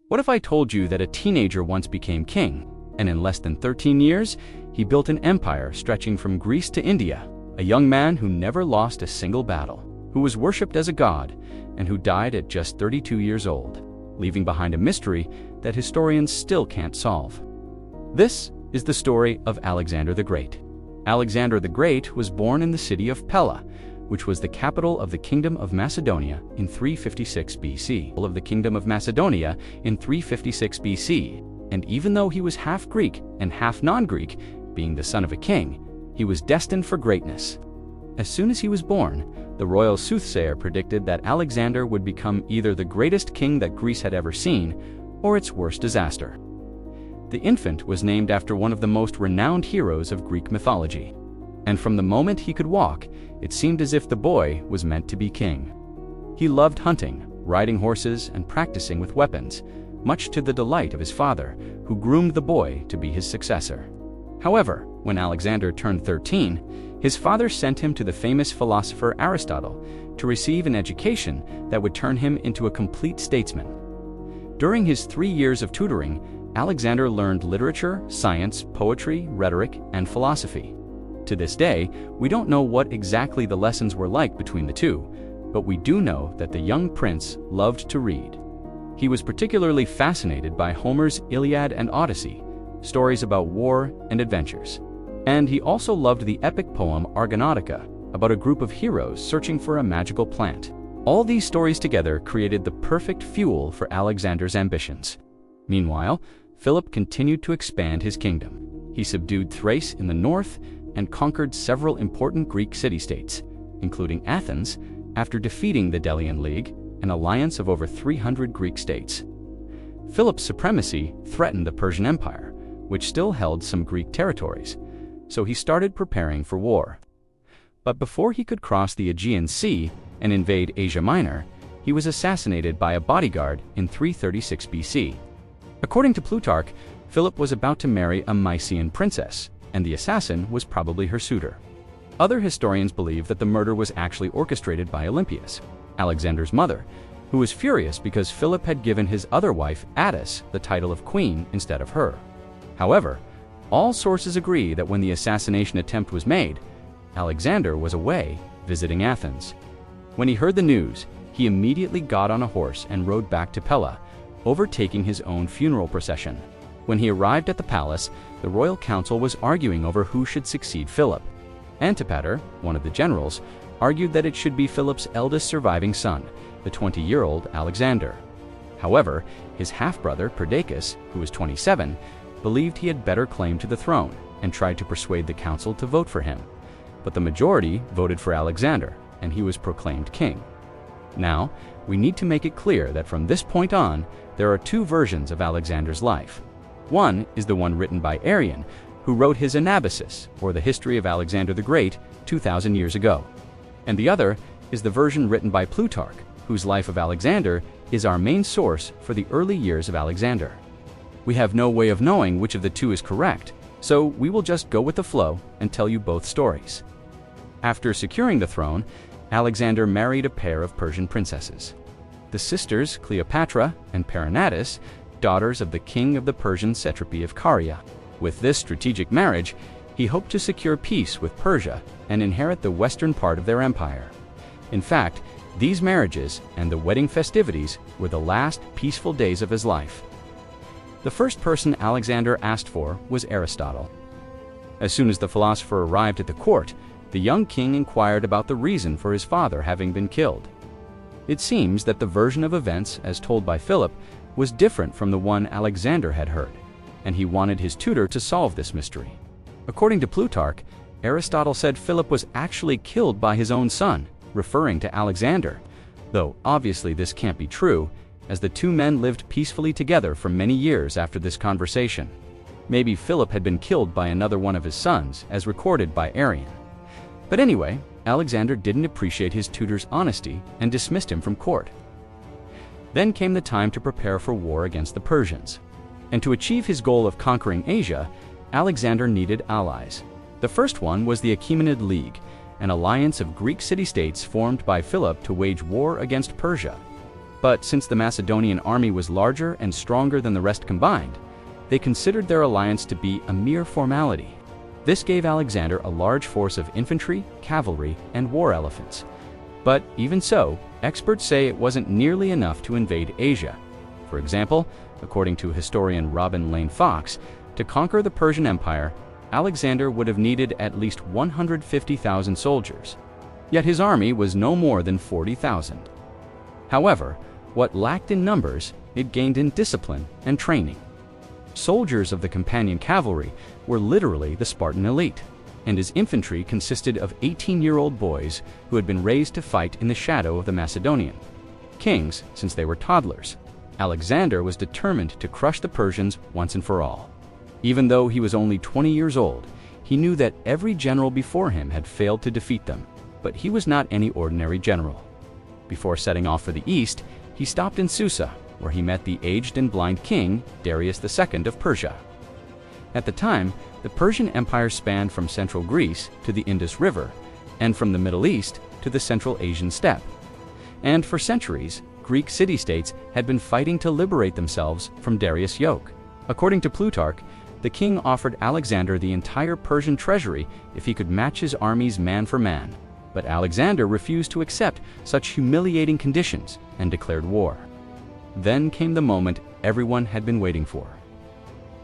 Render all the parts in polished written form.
What if I told you that a teenager once became king, and in less than 13 years, he built an empire stretching from Greece to India, a young man who never lost a single battle, who was worshipped as a god, and who died at just 32 years old, leaving behind a mystery that historians still can't solve. This is the story of Alexander the Great. Alexander the Great was born in the city of Pella, which was the capital of the Kingdom of Macedonia in 356 BC. And even though he was half Greek and half non-Greek, being the son of a king, he was destined for greatness. As soon as he was born, the royal soothsayer predicted that Alexander would become either the greatest king that Greece had ever seen, or its worst disaster. The infant was named after one of the most renowned heroes of Greek mythology. And from the moment he could walk, it seemed as if the boy was meant to be king. He loved hunting, riding horses, and practicing with weapons, much to the delight of his father, who groomed the boy to be his successor. However, when Alexander turned 13, his father sent him to the famous philosopher Aristotle to receive an education that would turn him into a complete statesman. During his 3 years of tutoring, Alexander learned literature, science, poetry, rhetoric, and philosophy. To this day, we don't know what exactly the lessons were like between the two, but we do know that the young prince loved to read. He was particularly fascinated by Homer's Iliad and Odyssey, stories about war and adventures. And he also loved the epic poem Argonautica, about a group of heroes searching for a magical plant. All these stories together created the perfect fuel for Alexander's ambitions. Meanwhile, Philip continued to expand his kingdom. He subdued Thrace in the north and conquered several important Greek city-states, including Athens, after defeating the Delian League, an alliance of over 300 Greek states. Philip's supremacy threatened the Persian Empire, which still held some Greek territories, so he started preparing for war. But before he could cross the Aegean Sea and invade Asia Minor, he was assassinated by a bodyguard in 336 BC. According to Plutarch, Philip was about to marry a Mysian princess, and the assassin was probably her suitor. Other historians believe that the murder was actually orchestrated by Olympias, Alexander's mother, who was furious because Philip had given his other wife, Attis, the title of queen instead of her. However, all sources agree that when the assassination attempt was made, Alexander was away visiting Athens. When he heard the news, he immediately got on a horse and rode back to Pella, overtaking his own funeral procession. When he arrived at the palace, the royal council was arguing over who should succeed Philip. Antipater, one of the generals, argued that it should be Philip's eldest surviving son, the 20-year-old Alexander. However, his half-brother Perdiccas, who was 27, believed he had better claim to the throne and tried to persuade the council to vote for him. But the majority voted for Alexander, and he was proclaimed king. Now, we need to make it clear that from this point on, there are two versions of Alexander's life. One is the one written by Arrian, who wrote his Anabasis, or the history of Alexander the Great, 2,000 years ago. And the other is the version written by Plutarch, whose life of Alexander is our main source for the early years of Alexander. We have no way of knowing which of the two is correct, so we will just go with the flow and tell you both stories. After securing the throne, Alexander married a pair of Persian princesses. The sisters Cleopatra and Perinatus, daughters of the king of the Persian satrapy of Caria. With this strategic marriage, he hoped to secure peace with Persia and inherit the western part of their empire. In fact, these marriages and the wedding festivities were the last peaceful days of his life. The first person Alexander asked for was Aristotle. As soon as the philosopher arrived at the court, the young king inquired about the reason for his father having been killed. It seems that the version of events as told by Philip was different from the one Alexander had heard, and he wanted his tutor to solve this mystery. According to Plutarch, Aristotle said Philip was actually killed by his own son, referring to Alexander, though obviously this can't be true, as the two men lived peacefully together for many years after this conversation. Maybe Philip had been killed by another one of his sons, as recorded by Arrian. But anyway, Alexander didn't appreciate his tutor's honesty and dismissed him from court. Then came the time to prepare for war against the Persians. And to achieve his goal of conquering Asia, Alexander needed allies. The first one was the Achaemenid League, an alliance of Greek city-states formed by Philip to wage war against Persia. But since the Macedonian army was larger and stronger than the rest combined, they considered their alliance to be a mere formality. This gave Alexander a large force of infantry, cavalry, and war elephants. But even so, experts say it wasn't nearly enough to invade Asia. For example, according to historian Robin Lane Fox, to conquer the Persian Empire, Alexander would have needed at least 150,000 soldiers. Yet his army was no more than 40,000. However, what lacked in numbers, it gained in discipline and training. Soldiers of the companion cavalry were literally the Spartan elite, and his infantry consisted of 18-year-old boys who had been raised to fight in the shadow of the Macedonian kings since they were toddlers. Alexander was determined to crush the Persians once and for all. Even though he was only 20 years old, he knew that every general before him had failed to defeat them, but he was not any ordinary general. Before setting off for the east, he stopped in Susa, where he met the aged and blind king, Darius II of Persia. At the time, the Persian Empire spanned from central Greece to the Indus River, and from the Middle East to the Central Asian steppe. And for centuries, Greek city-states had been fighting to liberate themselves from Darius' yoke. According to Plutarch, the king offered Alexander the entire Persian treasury if he could match his armies man for man. But Alexander refused to accept such humiliating conditions and declared war. Then came the moment everyone had been waiting for.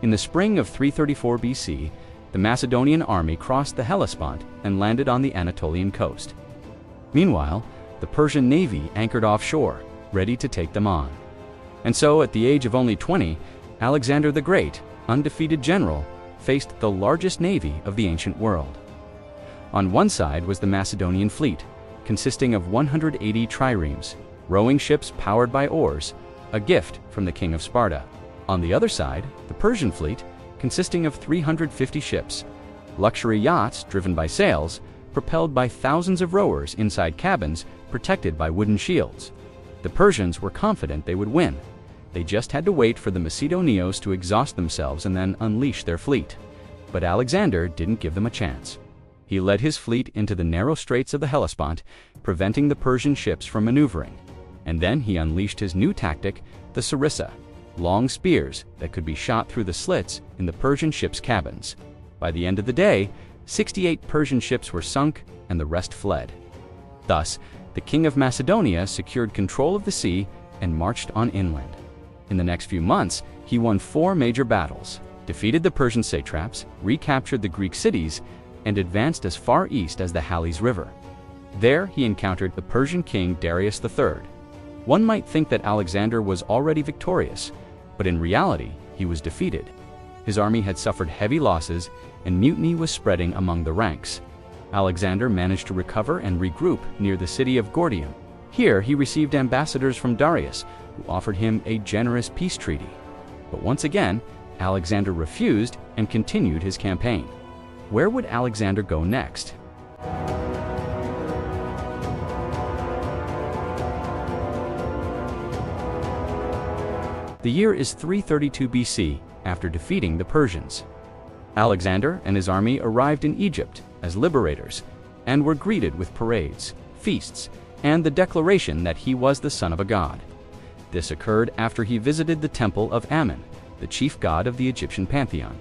In the spring of 334 BC, the Macedonian army crossed the Hellespont and landed on the Anatolian coast. Meanwhile, the Persian navy anchored offshore, ready to take them on. And so, at the age of only 20, Alexander the Great, undefeated general, faced the largest navy of the ancient world. On one side was the Macedonian fleet, consisting of 180 triremes, rowing ships powered by oars, a gift from the king of Sparta. On the other side, the Persian fleet, consisting of 350 ships, luxury yachts driven by sails, propelled by thousands of rowers inside cabins protected by wooden shields. The Persians were confident they would win. They just had to wait for the Macedonians to exhaust themselves and then unleash their fleet. But Alexander didn't give them a chance. He led his fleet into the narrow straits of the Hellespont, preventing the Persian ships from maneuvering. And then he unleashed his new tactic, the sarissa, long spears that could be shot through the slits in the Persian ships' cabins. By the end of the day, 68 Persian ships were sunk and the rest fled. Thus, the king of Macedonia secured control of the sea and marched on inland. In the next few months, he won 4 major battles, defeated the Persian satraps, recaptured the Greek cities, and advanced as far east as the Halys River. There he encountered the Persian king Darius III. One might think that Alexander was already victorious, but in reality, he was defeated. His army had suffered heavy losses, and mutiny was spreading among the ranks. Alexander managed to recover and regroup near the city of Gordium. Here he received ambassadors from Darius, who offered him a generous peace treaty. But once again, Alexander refused and continued his campaign. Where would Alexander go next? The year is 332 BC, after defeating the Persians. Alexander and his army arrived in Egypt as liberators and were greeted with parades, feasts, and the declaration that he was the son of a god. This occurred after he visited the temple of Ammon, the chief god of the Egyptian pantheon.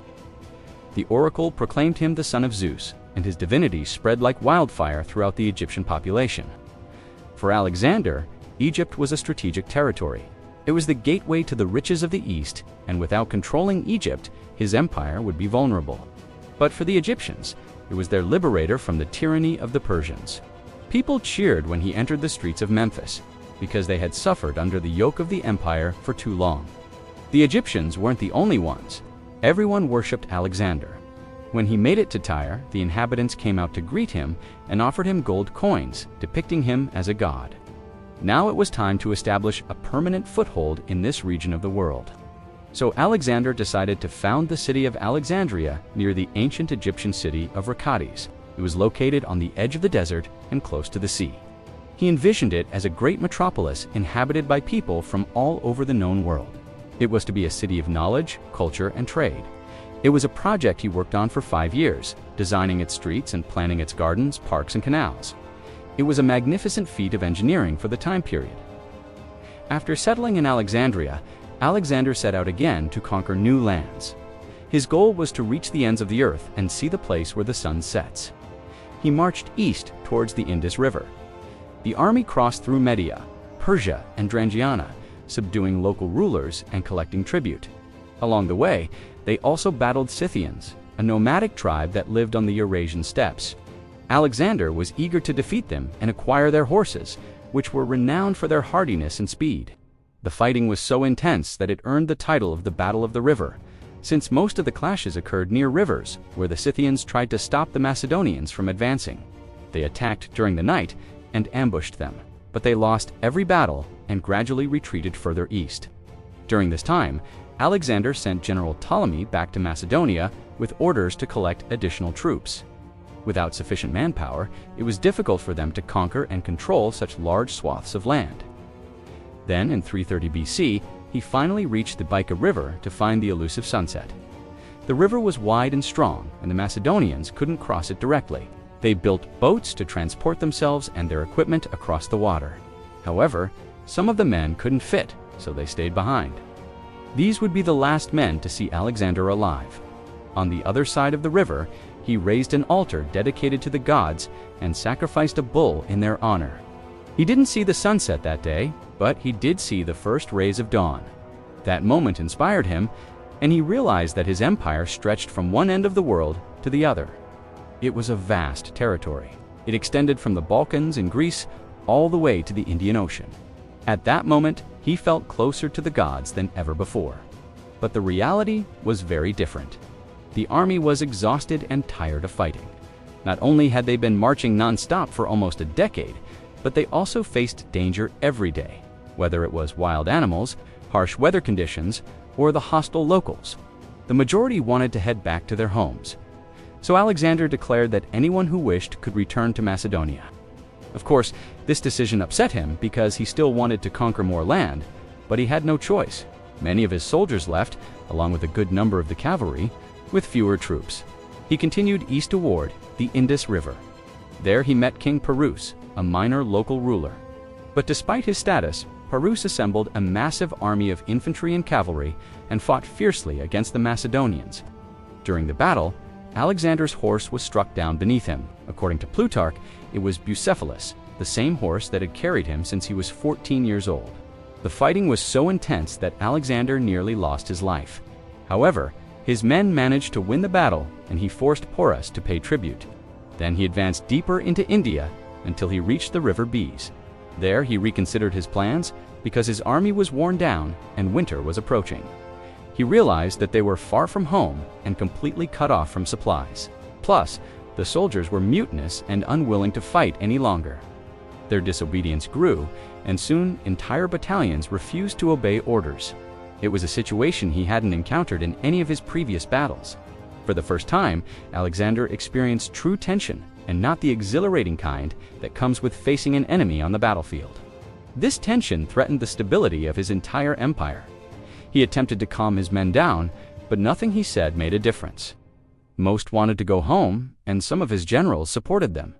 The oracle proclaimed him the son of Zeus, and his divinity spread like wildfire throughout the Egyptian population. For Alexander, Egypt was a strategic territory. It was the gateway to the riches of the East, and without controlling Egypt, his empire would be vulnerable. But for the Egyptians, it was their liberator from the tyranny of the Persians. People cheered when he entered the streets of Memphis, because they had suffered under the yoke of the empire for too long. The Egyptians weren't the only ones. Everyone worshipped Alexander. When he made it to Tyre, the inhabitants came out to greet him and offered him gold coins, depicting him as a god. Now it was time to establish a permanent foothold in this region of the world. So Alexander decided to found the city of Alexandria near the ancient Egyptian city of Rhazaces. It was located on the edge of the desert and close to the sea. He envisioned it as a great metropolis inhabited by people from all over the known world. It was to be a city of knowledge, culture, and trade. It was a project he worked on for 5 years, designing its streets and planning its gardens, parks, and canals. It was a magnificent feat of engineering for the time period. After settling in Alexandria, Alexander set out again to conquer new lands. His goal was to reach the ends of the earth and see the place where the sun sets. He marched east towards the Indus River. The army crossed through Media, Persia, and Drangiana, subduing local rulers and collecting tribute. Along the way, they also battled Scythians, a nomadic tribe that lived on the Eurasian steppes. Alexander was eager to defeat them and acquire their horses, which were renowned for their hardiness and speed. The fighting was so intense that it earned the title of the Battle of the River, since most of the clashes occurred near rivers, where the Scythians tried to stop the Macedonians from advancing. They attacked during the night and ambushed them, but they lost every battle and gradually retreated further east. During this time, Alexander sent General Ptolemy back to Macedonia with orders to collect additional troops. Without sufficient manpower, it was difficult for them to conquer and control such large swaths of land. Then, in 330 BC, he finally reached the Baika River to find the elusive sunset. The river was wide and strong, and the Macedonians couldn't cross it directly. They built boats to transport themselves and their equipment across the water. However, some of the men couldn't fit, so they stayed behind. These would be the last men to see Alexander alive. On the other side of the river, he raised an altar dedicated to the gods and sacrificed a bull in their honor. He didn't see the sunset that day, but he did see the first rays of dawn. That moment inspired him, and he realized that his empire stretched from one end of the world to the other. It was a vast territory. It extended from the Balkans in Greece all the way to the Indian Ocean. At that moment, he felt closer to the gods than ever before. But the reality was very different. The army was exhausted and tired of fighting. Not only had they been marching non-stop for almost a decade, but they also faced danger every day, whether it was wild animals, harsh weather conditions, or the hostile locals. The majority wanted to head back to their homes. So Alexander declared that anyone who wished could return to Macedonia. Of course, this decision upset him because he still wanted to conquer more land, but he had no choice. Many of his soldiers left, along with a good number of the cavalry, with fewer troops. He continued east toward the Indus River. There he met King Pyrrhus, a minor local ruler. But despite his status, Pyrrhus assembled a massive army of infantry and cavalry and fought fiercely against the Macedonians. During the battle, Alexander's horse was struck down beneath him. According to Plutarch, it was Bucephalus, the same horse that had carried him since he was 14 years old. The fighting was so intense that Alexander nearly lost his life. However, his men managed to win the battle, and he forced Porus to pay tribute. Then he advanced deeper into India until he reached the river Beas. There he reconsidered his plans because his army was worn down and winter was approaching. He realized that they were far from home and completely cut off from supplies. Plus, the soldiers were mutinous and unwilling to fight any longer. Their disobedience grew, and soon entire battalions refused to obey orders. It was a situation he hadn't encountered in any of his previous battles. For the first time, Alexander experienced true tension, and not the exhilarating kind that comes with facing an enemy on the battlefield. This tension threatened the stability of his entire empire. He attempted to calm his men down, but nothing he said made a difference. Most wanted to go home, and some of his generals supported them.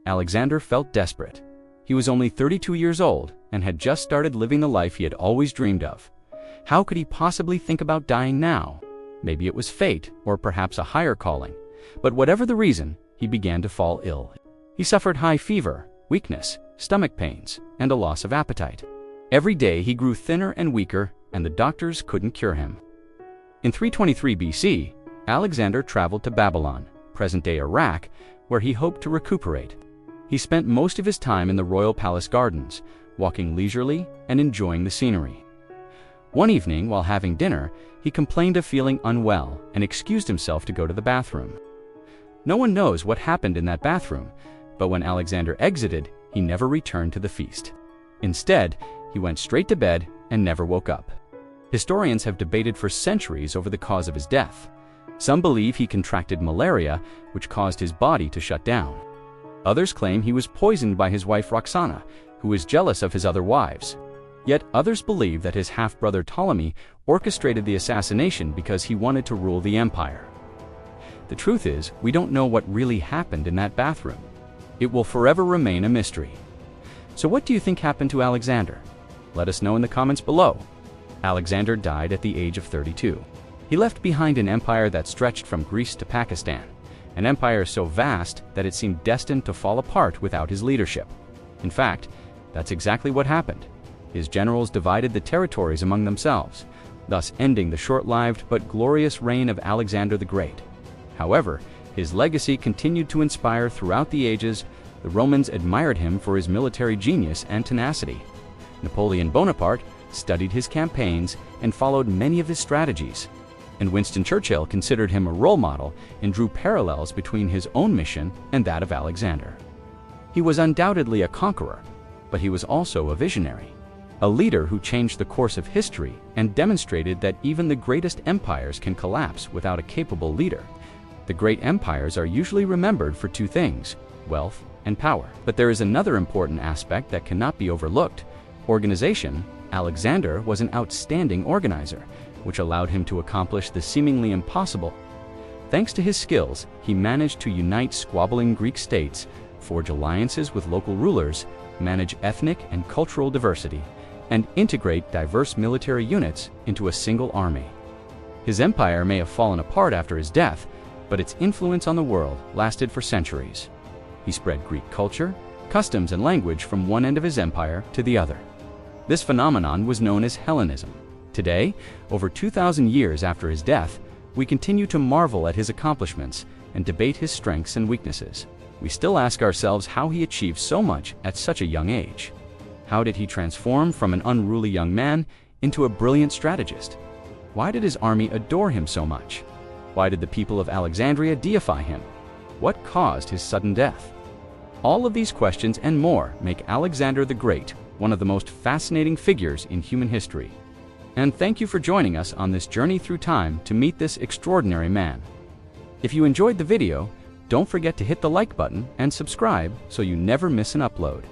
Alexander felt desperate. He was only 32 years old and had just started living the life he had always dreamed of. How could he possibly think about dying now? Maybe it was fate, or perhaps a higher calling. But whatever the reason, he began to fall ill. He suffered high fever, weakness, stomach pains, and a loss of appetite. Every day he grew thinner and weaker, and the doctors couldn't cure him. In 323 BC, Alexander traveled to Babylon, present-day Iraq, where he hoped to recuperate. He spent most of his time in the royal palace gardens, walking leisurely and enjoying the scenery. One evening, while having dinner, he complained of feeling unwell and excused himself to go to the bathroom. No one knows what happened in that bathroom, but when Alexander exited, he never returned to the feast. Instead, he went straight to bed and never woke up. Historians have debated for centuries over the cause of his death. Some believe he contracted malaria, which caused his body to shut down. Others claim he was poisoned by his wife Roxana, who was jealous of his other wives. Yet others believe that his half-brother Ptolemy orchestrated the assassination because he wanted to rule the empire. The truth is, we don't know what really happened in that bathroom. It will forever remain a mystery. So what do you think happened to Alexander? Let us know in the comments below. Alexander died at the age of 32. He left behind an empire that stretched from Greece to Pakistan, an empire so vast that it seemed destined to fall apart without his leadership. In fact, that's exactly what happened. His generals divided the territories among themselves, thus ending the short-lived but glorious reign of Alexander the Great. However, his legacy continued to inspire throughout the ages. The Romans admired him for his military genius and tenacity. Napoleon Bonaparte studied his campaigns and followed many of his strategies. And Winston Churchill considered him a role model and drew parallels between his own mission and that of Alexander. He was undoubtedly a conqueror, but he was also a visionary, a leader who changed the course of history and demonstrated that even the greatest empires can collapse without a capable leader. The great empires are usually remembered for two things: wealth and power. But there is another important aspect that cannot be overlooked: organization. Alexander was an outstanding organizer, which allowed him to accomplish the seemingly impossible. Thanks to his skills, he managed to unite squabbling Greek states, forge alliances with local rulers, manage ethnic and cultural diversity, and integrate diverse military units into a single army. His empire may have fallen apart after his death, but its influence on the world lasted for centuries. He spread Greek culture, customs, and language from one end of his empire to the other. This phenomenon was known as Hellenism. Today, over 2,000 years after his death, we continue to marvel at his accomplishments and debate his strengths and weaknesses. We still ask ourselves how he achieved so much at such a young age. How did he transform from an unruly young man into a brilliant strategist? Why did his army adore him so much? Why did the people of Alexandria deify him? What caused his sudden death? All of these questions and more make Alexander the Great one of the most fascinating figures in human history. And thank you for joining us on this journey through time to meet this extraordinary man. If you enjoyed the video, don't forget to hit the like button and subscribe so you never miss an upload.